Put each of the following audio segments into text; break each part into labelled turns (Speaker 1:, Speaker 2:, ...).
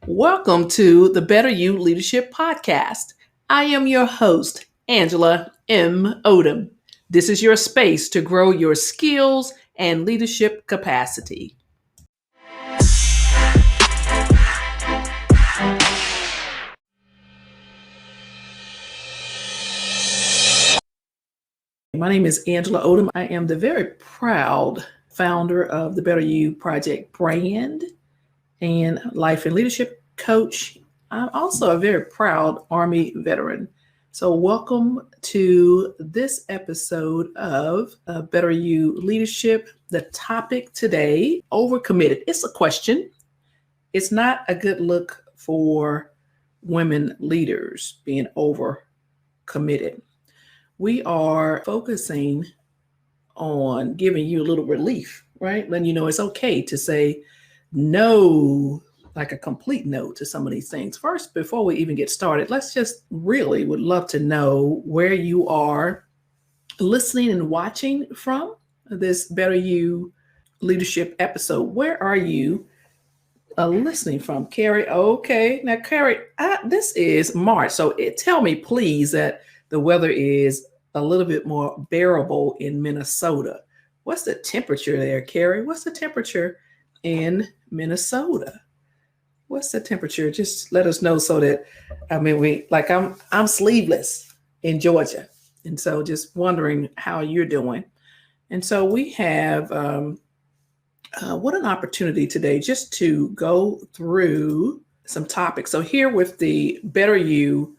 Speaker 1: Welcome to the Better You Leadership Podcast. I am your host, Angela M. Odom. This is your space to grow your skills and leadership capacity. My name is Angela Odom. I am the very proud founder of the Better You Project brand and life and leadership coach. I'm also a very proud Army veteran. So, welcome to this episode of Better You Leadership. The topic today, overcommitted. It's a question. It's not a good look for women leaders being overcommitted. We are focusing on giving you a little relief, right? Letting you know it's okay to say no, like a complete no to some of these things. First, before we even get started, let's just really would love to know where you are listening and watching from this Better You Leadership episode. Where are you listening from? Carrie, okay. Now, Carrie, this is March. So tell me, please, that the weather is a little bit more bearable in Minnesota. What's the temperature there, Carrie? What's the temperature in Minnesota? What's the temperature? Just let us know so that I'm sleeveless in Georgia, and so just wondering how you're doing. And so we have what an opportunity today just to go through some topics. So here with the Better You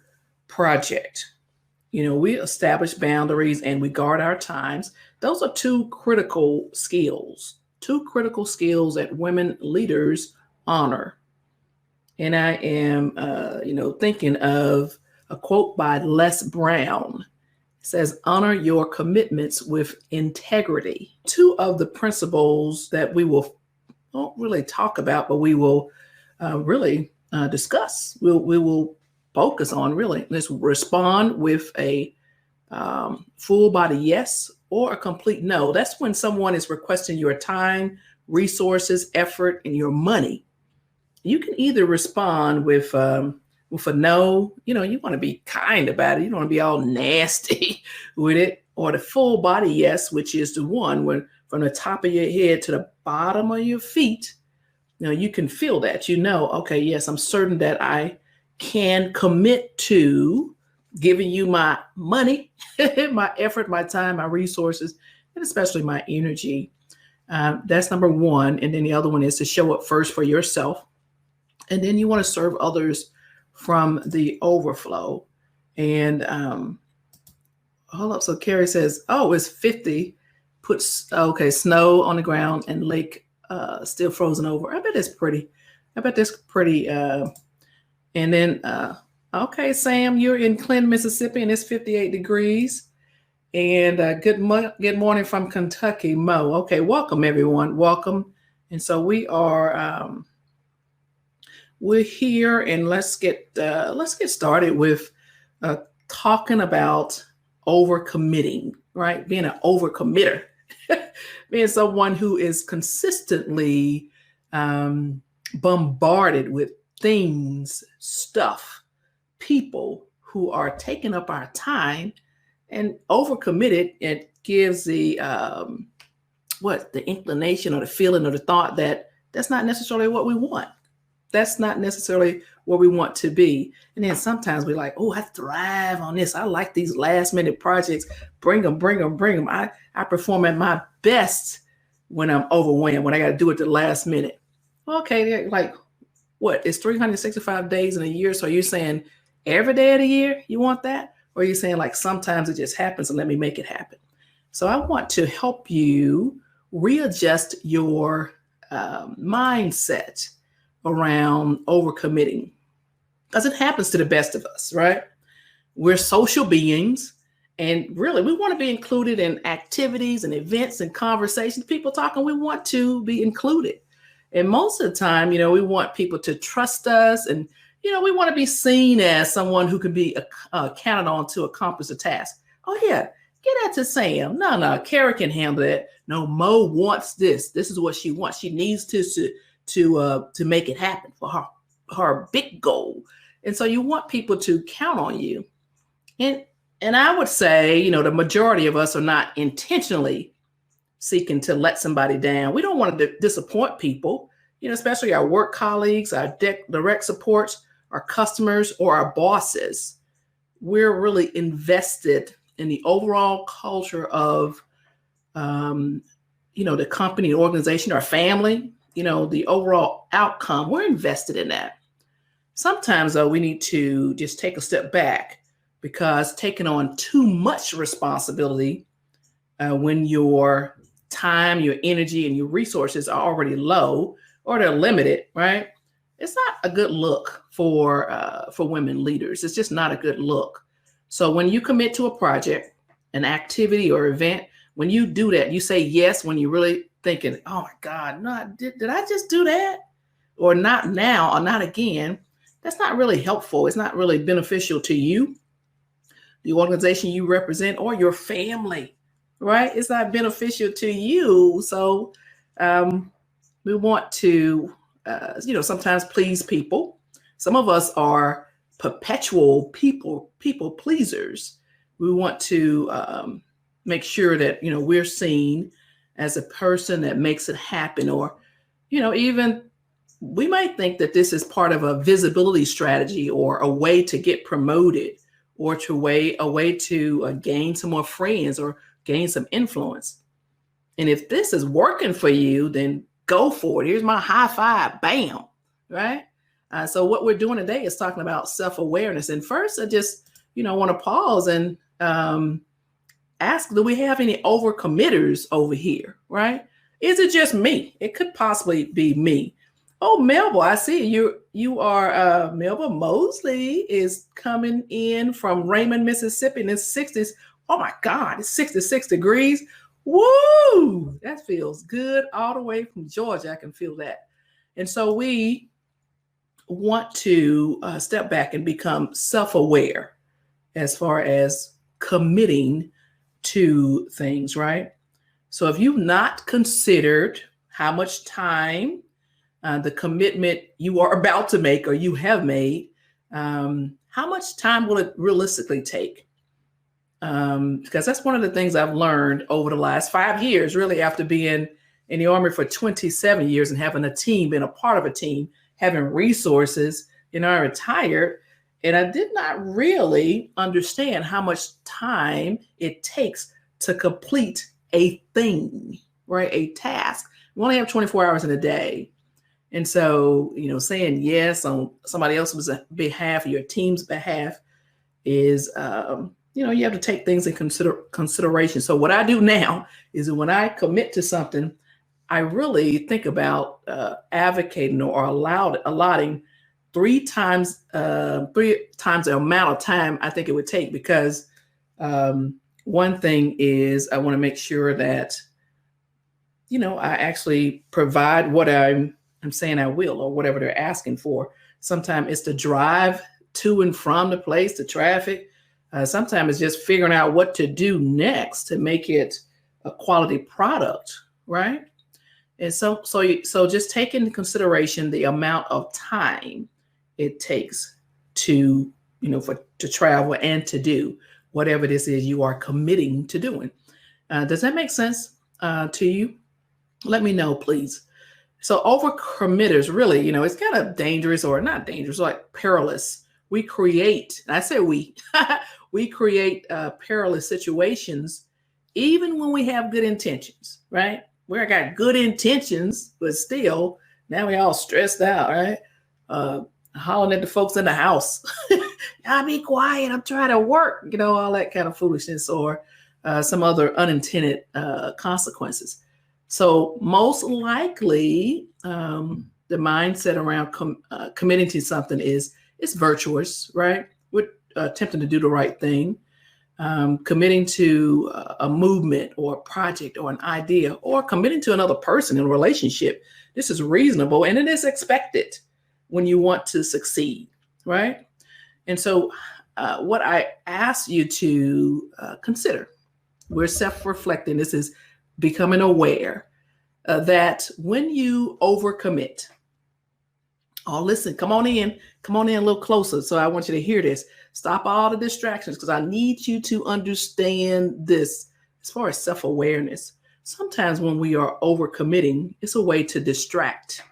Speaker 1: Project, we establish boundaries and we guard our times. Those are two critical skills that women leaders honor. And I am, thinking of a quote by Les Brown. It says, honor your commitments with integrity. Two of the principles that we won't really talk about, but we will really discuss. We will focus on really. Let's respond with a full body yes or a complete no. That's when someone is requesting your time, resources, effort, and your money. You can either respond with a no. You want to be kind about it. You don't want to be all nasty with it. Or the full body yes, which is the one when from the top of your head to the bottom of your feet. You can feel that. Okay, yes, I'm certain that I can commit to giving you my money, my effort, my time, my resources, and especially my energy. That's number one. And then the other one is to show up first for yourself. And then you want to serve others from the overflow. And hold up. So Carrie says, oh, it's 50. Snow on the ground and lake still frozen over. I bet that's pretty. And then, okay, Sam, you're in Clinton, Mississippi, and it's 58 degrees. And good morning from Kentucky, Mo. Okay, welcome, everyone. Welcome. And so we're here, and let's get started with talking about overcommitting, right? Being an overcommitter, being someone who is consistently bombarded with things, stuff, people who are taking up our time. And overcommitted, it gives the inclination or the feeling or the thought that that's not necessarily what we want. That's not necessarily where we want to be. And then sometimes we're like, oh, I thrive on this. I like these last minute projects. Bring them. I perform at my best when I'm overwhelmed, when I got to do it the last minute. Okay, like what? It's 365 days in a year. So you're saying every day of the year you want that? Or you're saying like sometimes it just happens and let me make it happen. So I want to help you readjust your mindset around overcommitting, because it happens to the best of us, right? We're social beings, and really we want to be included in activities and events and conversations. People talking, we want to be included. And most of the time, we want people to trust us, and we want to be seen as someone who can be counted on to accomplish a task. Oh yeah, get that to Sam. No, Kara can handle that. No, Mo wants this. This is what she wants. She needs to make it happen for her big goal. And so you want people to count on you. And I would say, the majority of us are not intentionally seeking to let somebody down. We don't want to disappoint people, especially our work colleagues, our direct supports, our customers, or our bosses. We're really invested in the overall culture of, the company, organization, our family, the overall outcome. We're invested in that. Sometimes, though, we need to just take a step back, because taking on too much responsibility when your time, your energy, and your resources are already low or they're limited, right? It's not a good look for women leaders. It's just not a good look. So when you commit to a project, an activity or event, when you do that, you say yes when you're really thinking, oh my God, no, did I just do that? Or not now, or not again. That's not really helpful. It's not really beneficial to you, the organization you represent, or your family, right? It's not beneficial to you. So we want to, sometimes please people. Some of us are perpetual people pleasers. We want to make sure that, we're seen as a person that makes it happen. Or, even we might think that this is part of a visibility strategy or a way to get promoted, or a way to gain some more friends or gain some influence. And if this is working for you, then go for it. Here's my high five, bam, right? So what we're doing today is talking about self-awareness. And first, I just, want to pause and ask, do we have any overcommitters over here, right? Is it just me? It could possibly be me. Oh, Melba, I see you are Melba Mosley is coming in from Raymond, Mississippi in the 60s. Oh my God, it's 66 degrees. Woo! That feels good all the way from Georgia. I can feel that. And so we want to step back and become self-aware as far as committing to things, right? So if you've not considered how much time, the commitment you are about to make or you have made, how much time will it realistically take? Because that's one of the things I've learned over the last 5 years, really, after being in the Army for 27 years and having a team, being a part of a team, having resources. I retired, and I did not really understand how much time it takes to complete a thing, right? A task. We only have 24 hours in a day. And so, saying yes on somebody else's behalf, or your team's behalf, is, you have to take things in consideration. So what I do now is that when I commit to something, I really think about advocating or allotting three times the amount of time I think it would take. Because one thing is, I want to make sure that, I actually provide what I'm saying I will, or whatever they're asking for. Sometimes it's the drive to and from the place, the traffic. Sometimes it's just figuring out what to do next to make it a quality product, right? And so just take into consideration the amount of time it takes to, to travel and to do whatever this is you are committing to doing. Does that make sense to you? Let me know, please. So overcommitters, really, it's kind of dangerous, or not dangerous, like perilous. We create perilous situations, even when we have good intentions, right? We got good intentions, but still, now we all stressed out, right? Hollering at the folks in the house. Y'all be quiet, I'm trying to work, all that kind of foolishness, or some other unintended consequences. So most likely, the mindset around committing to something is it's virtuous, right? We're attempting to do the right thing, committing to a movement or a project or an idea, or committing to another person in a relationship. This is reasonable, and it is expected when you want to succeed, right? And so what I ask you to consider, we're self-reflecting. This is becoming aware that when you overcommit, Oh, listen, come on in. Come on in a little closer. So I want you to hear this. Stop all the distractions because I need you to understand this as far as self-awareness. Sometimes when we are overcommitting, it's a way to distract,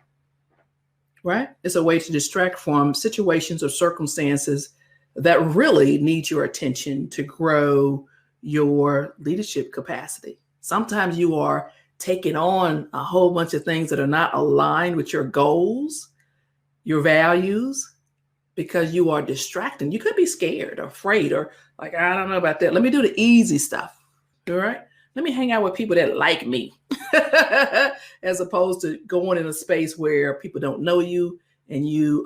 Speaker 1: right? It's a way to distract from situations or circumstances that really need your attention to grow your leadership capacity. Sometimes you are taking on a whole bunch of things that are not aligned with your goals, your values, because you are distracting. You could be scared or afraid or like, I don't know about that. Let me do the easy stuff. All right. Let me hang out with people that like me as opposed to going in a space where people don't know you and you,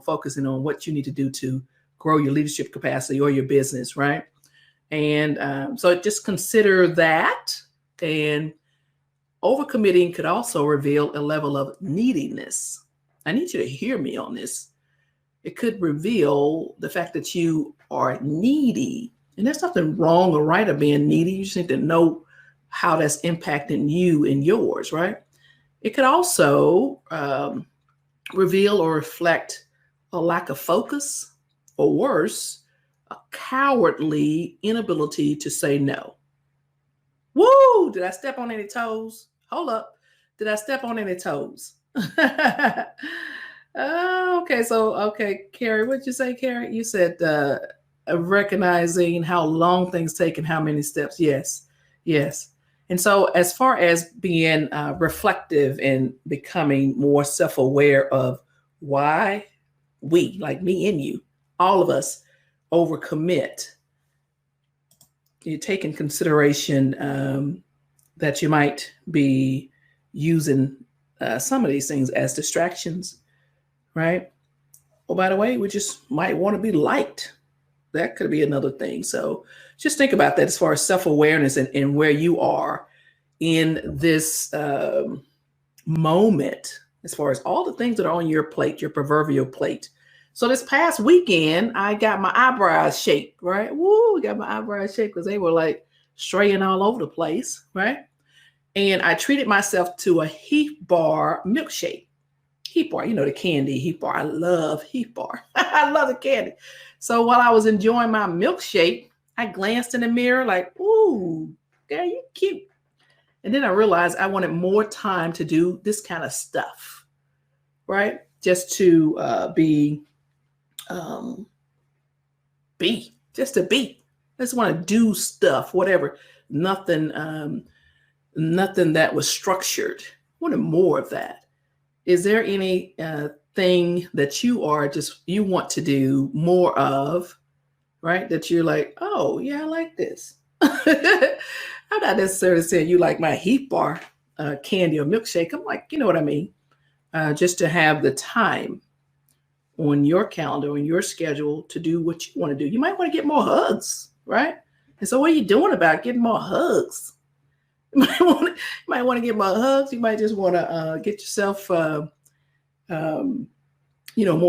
Speaker 1: focusing on what you need to do to grow your leadership capacity or your business. Right. And so just consider that. And overcommitting could also reveal a level of neediness. I need you to hear me on this. It could reveal the fact that you are needy. And there's nothing wrong or right of being needy. You just need to know how that's impacting you and yours, right? It could also reveal or reflect a lack of focus, or worse, a cowardly inability to say no. Woo! Did I step on any toes? Hold up. Did I step on any toes? Okay, Carrie, what'd you say, Carrie? You said recognizing how long things take and how many steps. Yes. And so as far as being reflective and becoming more self-aware of why we, like me and you, all of us, overcommit, you take in consideration that you might be using some of these things as distractions, right? Oh, by the way, we just might want to be liked. That could be another thing. So just think about that as far as self-awareness and where you are in this moment, as far as all the things that are on your plate, your proverbial plate. So this past weekend, I got my eyebrows shaped, right? Woo, got my eyebrows shaped because they were like straying all over the place, right? And I treated myself to a Heath Bar milkshake. Heath Bar, the candy Heath Bar. I love Heath Bar. I love the candy. So while I was enjoying my milkshake, I glanced in the mirror like, ooh, girl, you cute. And then I realized I wanted more time to do this kind of stuff, right? Just to just to be. I just want to do stuff, whatever. Nothing that was structured. I wanted more of that. Is there any thing that you want to do more of, right? That you're like, oh yeah, I like this. I'm not necessarily saying you like my Heath Bar candy or milkshake. I'm like, you know what I mean? Just to have the time on your calendar, on your schedule to do what you want to do. You might want to get more hugs, right? And so what are you doing about getting more hugs? You might want to get more hugs. You might just want to get yourself, more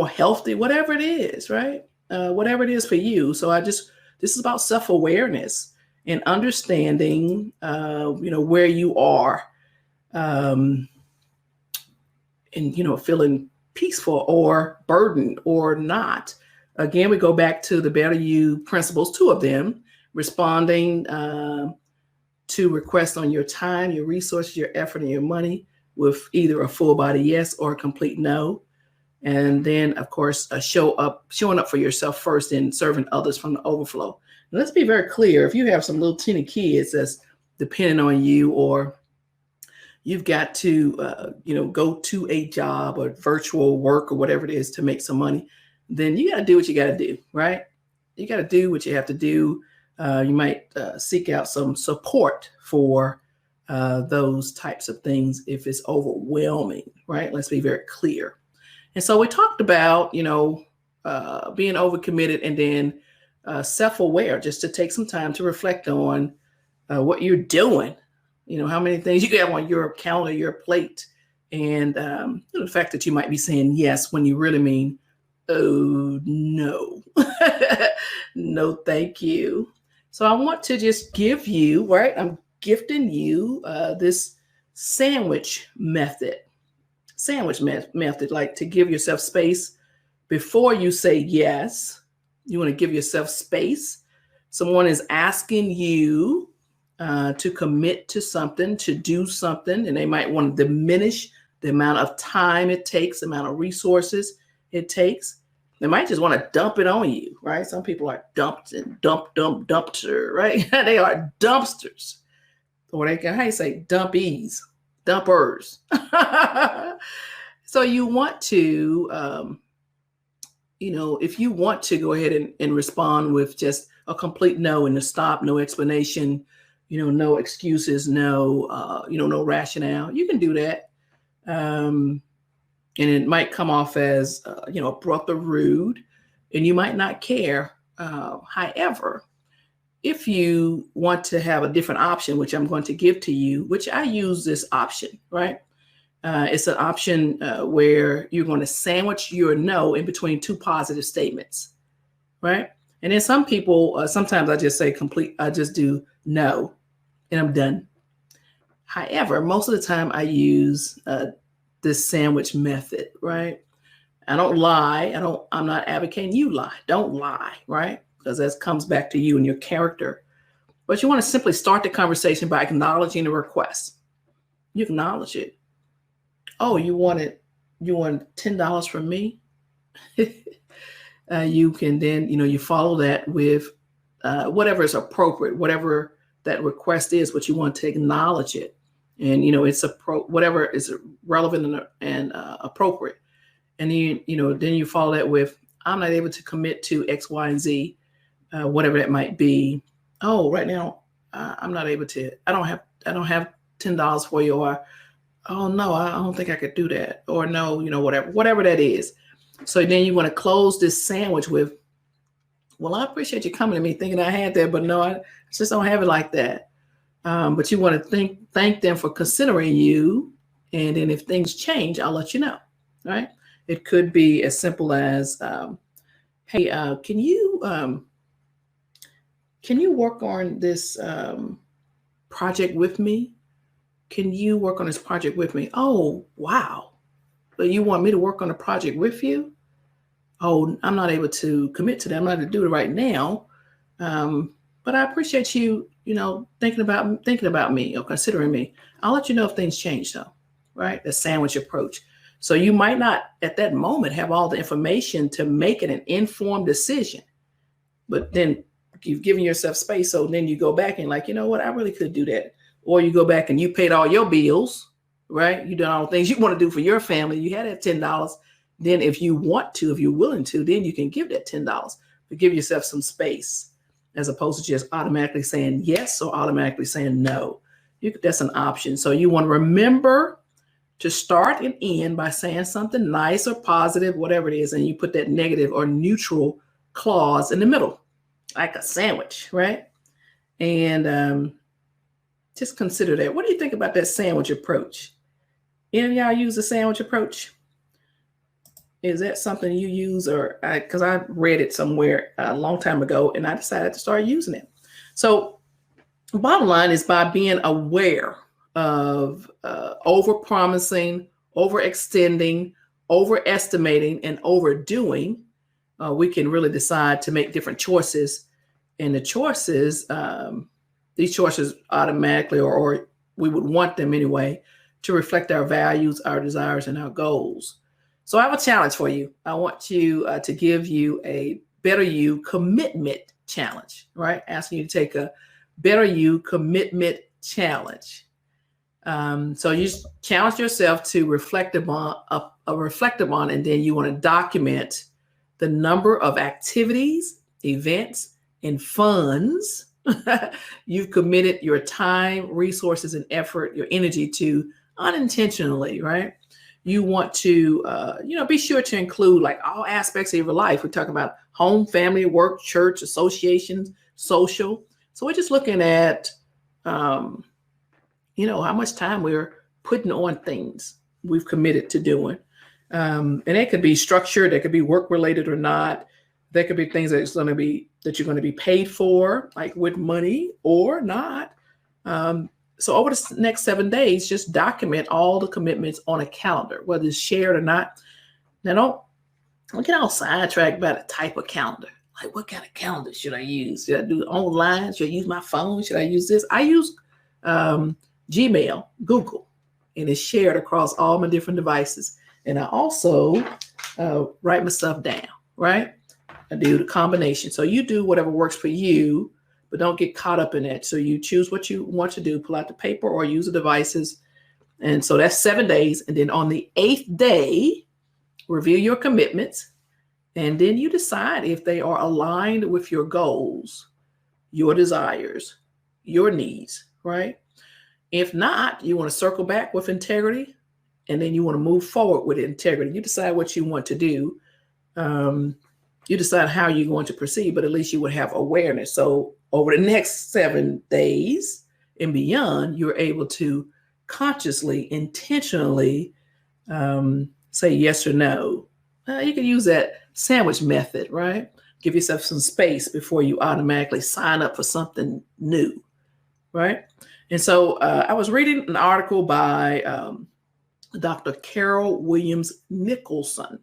Speaker 1: healthy, whatever it is, right? Whatever it is for you. So this is about self-awareness and understanding, where you are, and, feeling peaceful or burdened or not. Again, we go back to the Better You principles, 2 of them, responding to requests on your time, your resources, your effort, and your money with either a full body yes or a complete no. And then, of course, showing up for yourself first and serving others from the overflow. And let's be very clear. If you have some little teeny kids that's depending on you, or you've got to, go to a job or virtual work or whatever it is to make some money, then you got to do what you got to do, right? You got to do what you have to do. You might seek out some support for those types of things if it's overwhelming, right? Let's be very clear. And so we talked about, being overcommitted and then self-aware, just to take some time to reflect on what you're doing, how many things you have on your calendar, your plate, and the fact that you might be saying yes when you really mean, oh, no, no, thank you. So I want to just give you, right? I'm gifting you this sandwich method. sandwich method, like to give yourself space before you say yes. You want to give yourself space. Someone is asking you to commit to something, to do something, and they might want to diminish the amount of time it takes, the amount of resources it takes. They might just want to dump it on you, right? Some people are dumpster, right? They are dumpsters. Or they can, how you say, dumpies, dumpers. So you want to, if you want to go ahead and respond with just a complete no and a stop, no explanation, no excuses, no rationale, you can do that. And it might come off as, abrupt or rude, and you might not care. However, if you want to have a different option, which I'm going to give to you, which I use this option, right? It's an option where you're going to sandwich your no in between two positive statements, right? And then some people, sometimes I just say I just do no, and I'm done. However, most of the time I use this sandwich method, right? I don't lie. I'm not advocating you lie. Don't lie, right? Because that comes back to you and your character. But you want to simply start the conversation by acknowledging the request. You acknowledge it. Oh, you want $10 from me? You can then, you follow that with whatever is appropriate, whatever that request is, but you want to acknowledge it. And, it's whatever is relevant and appropriate. And then, then you follow that with, I'm not able to commit to X, Y, and Z, whatever that might be. Oh, right now, I'm not able to, I don't have $10 for you, or, oh no, I don't think I could do that. Or no, whatever that is. So then you want to close this sandwich with, well, I appreciate you coming to me thinking I had that, but no, I just don't have it like that. But you want to thank them for considering you. And then if things change, I'll let you know, right? It could be as simple as, hey, can you work on this project with me? Can you work on this project with me? Oh, wow. But you want me to work on a project with you? Oh, I'm not able to commit to that. I'm not able to do it right now. But I appreciate you, thinking about me or considering me. I'll let you know if things change though, right? The sandwich approach. So you might not at that moment have all the information to make it an informed decision, but then you've given yourself space. So then you go back and like, you know what, I really could do that. Or you go back and you paid all your bills, right? You done all the things you want to do for your family. You had that $10. Then if you want to, if you're willing to, then you can give that $10, but give yourself some space as opposed to just automatically saying yes or automatically saying no. That's an option. So you want to remember to start and end by saying something nice or positive, whatever it is, and you put that negative or neutral clause in the middle, like a sandwich, right? And just consider that. What do you think about that sandwich approach? Any of y'all use the sandwich approach? Is that something you use, or because I read it somewhere a long time ago and I decided to start using it. So bottom line is by being aware of over-promising, overextending, overestimating, and overdoing, we can really decide to make different choices. And the choices, these choices automatically, or we would want them anyway, to reflect our values, our desires, and our goals. So I have a challenge for you. I want you to give you a Better You commitment challenge, right? Asking you to take a Better You commitment challenge. So you challenge yourself to reflect upon, and then you want to document the number of activities, events, and funds you've committed your time, resources, and effort, your energy to unintentionally, right? You want to, be sure to include like all aspects of your life. We're talking about home, family, work, church, associations, social. So we're just looking at, how much time we're putting on things we've committed to doing. And it could be structured. It could be work related or not. There could be things that you're going to be paid for, like with money or not. So over the next 7 days, just document all the commitments on a calendar, whether it's shared or not. Now, don't get all sidetracked by the type of calendar. Like, what kind of calendar should I use? Should I do it online? Should I use my phone? Should I use this? I use Gmail, Google, and it's shared across all my different devices. And I also write my stuff down, right? I do the combination. So you do whatever works for you, but don't get caught up in it. So you choose what you want to do, pull out the paper or use the devices. And so that's 7 days. And then on the 8th day, review your commitments. And then you decide if they are aligned with your goals, your desires, your needs, right? If not, you want to circle back with integrity, and then you want to move forward with integrity. You decide what you want to do. You decide how you're going to proceed, but at least you would have awareness. So over the next 7 days and beyond, you're able to consciously, intentionally say yes or no. You can use that sandwich method, right? Give yourself some space before you automatically sign up for something new, right? And so I was reading an article by Dr. Carol Williams Nicholson.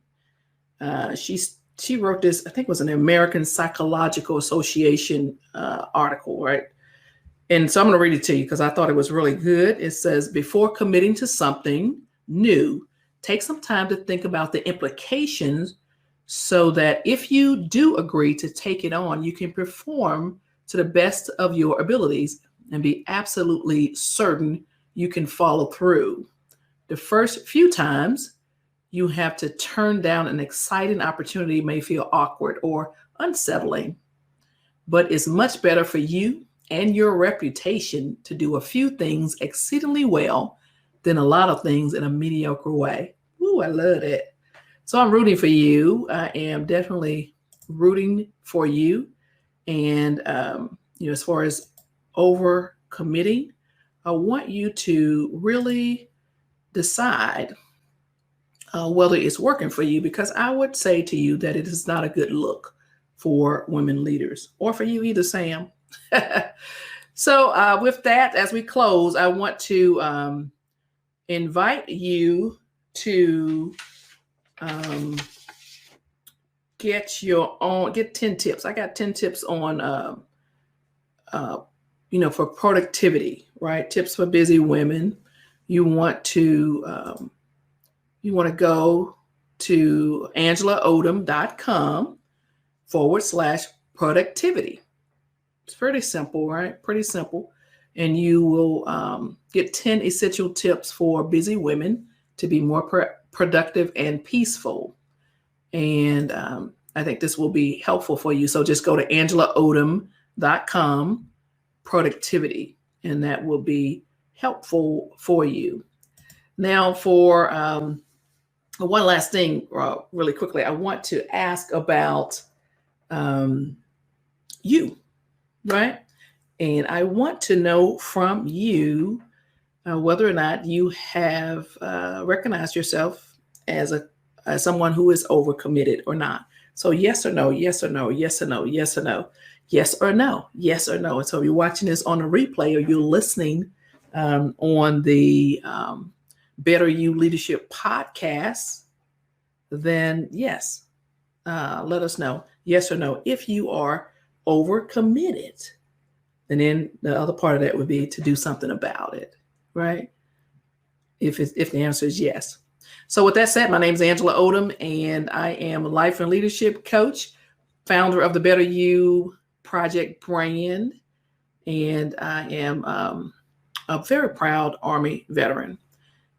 Speaker 1: She wrote this, I think it was an American Psychological Association article, right? And so I'm going to read it to you because I thought it was really good. It says, before committing to something new, take some time to think about the implications so that if you do agree to take it on, you can perform to the best of your abilities and be absolutely certain you can follow through. The first few times you have to turn down an exciting opportunity may feel awkward or unsettling, but it's much better for you and your reputation to do a few things exceedingly well than a lot of things in a mediocre way. Ooh, I love it. So I'm rooting for you. I am definitely rooting for you. And, as far as overcommitting, I want you to really decide whether it's working for you, because I would say to you that it is not a good look for women leaders, or for you either, Sam. So with that, as we close, I want to invite you to get 10 tips. I got 10 tips on, for productivity, right? Tips for busy women. You want to go to angelaodom.com/productivity. It's pretty simple, right? Pretty simple. And you will get 10 essential tips for busy women to be more productive and peaceful. And I think this will be helpful for you. So just go to angelaodom.com/productivity, and that will be helpful for you. Now, for one last thing, really quickly, I want to ask about you, right? And I want to know from you whether or not you have recognized yourself as someone who is overcommitted or not. So yes or no, yes or no, yes or no, yes or no, yes or no, yes or no. And so if you're watching this on a replay or you're listening on the Better You Leadership podcast, then yes, let us know, yes or no, if you are overcommitted. And then the other part of that would be to do something about it, right? If the answer is yes. So with that said, my name is Angela Odom, and I am a life and leadership coach, founder of the Better You Project brand, and I am a very proud Army veteran.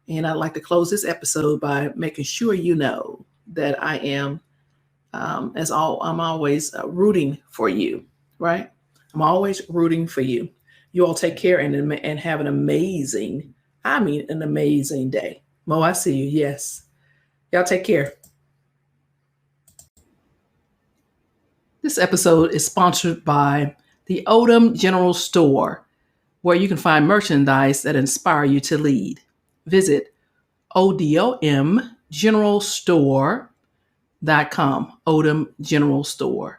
Speaker 1: And I'd like to close this episode by making sure you know that I am, I'm always rooting for you, right? I'm always rooting for you. You all take care and have an amazing day. Mo, I see you. Yes. Y'all take care. This episode is sponsored by the Odom General Store, where you can find merchandise that inspire you to lead. Visit odomgeneralstore.com, Odom General Store.